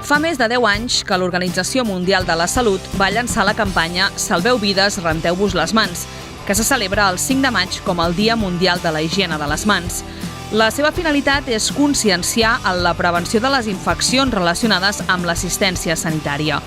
Fa més de 10 anys que l'Organització Mundial de la Salut va llançar la campanya Salveu vides, renteu-vos les mans, que se celebra el 5 de maig com el Dia Mundial de la Higiene de les Mans. La seva finalitat és conscienciar en la prevenció de les infeccions relacionades amb l'assistència sanitària.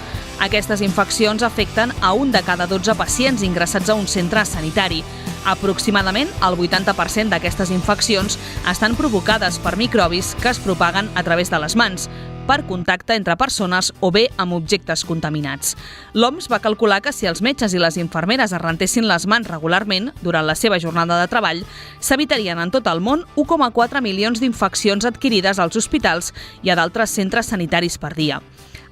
Aquestes infeccions afecten a 1 de cada 12 pacients ingressats a un centre sanitari. Aproximadament el 80% d'aquestes infeccions estan provocades per microbis que es propaguen a través de les mans, per contacte entre persones o bé amb objectes contaminats. L'OMS va calcular que si els metges i les infermeres es rentessin les mans regularment durant la seva jornada de treball, s'evitarien en tot el món 1,4 milions d'infeccions adquirides als hospitals i a d'altres centres sanitaris per dia.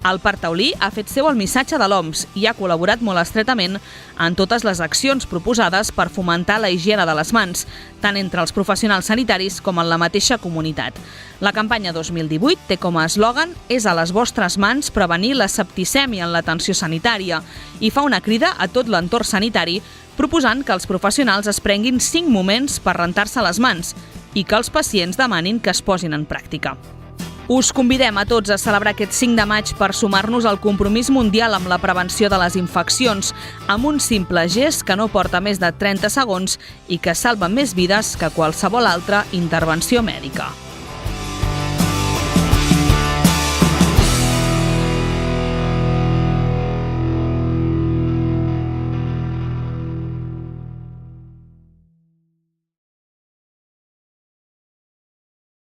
El Parc Taulí ha fet seu el missatge de l'OMS i ha col·laborat molt estretament en totes les accions proposades per fomentar la higiene de les mans, tant entre els professionals sanitaris com en la mateixa comunitat. La campanya 2018 té com a eslògan «És a les vostres mans prevenir la septicèmia en l'atenció sanitària» i fa una crida a tot l'entorn sanitari proposant que els professionals es prenguin 5 moments per rentar-se les mans i que els pacients demanin que es posin en pràctica. Us convidem a tots a celebrar aquest 5 de maig per sumar-nos al compromís mundial amb la prevenció de les infeccions, amb un simple gest que no porta més de 30 segons i que salva més vides que qualsevol altra intervenció mèdica.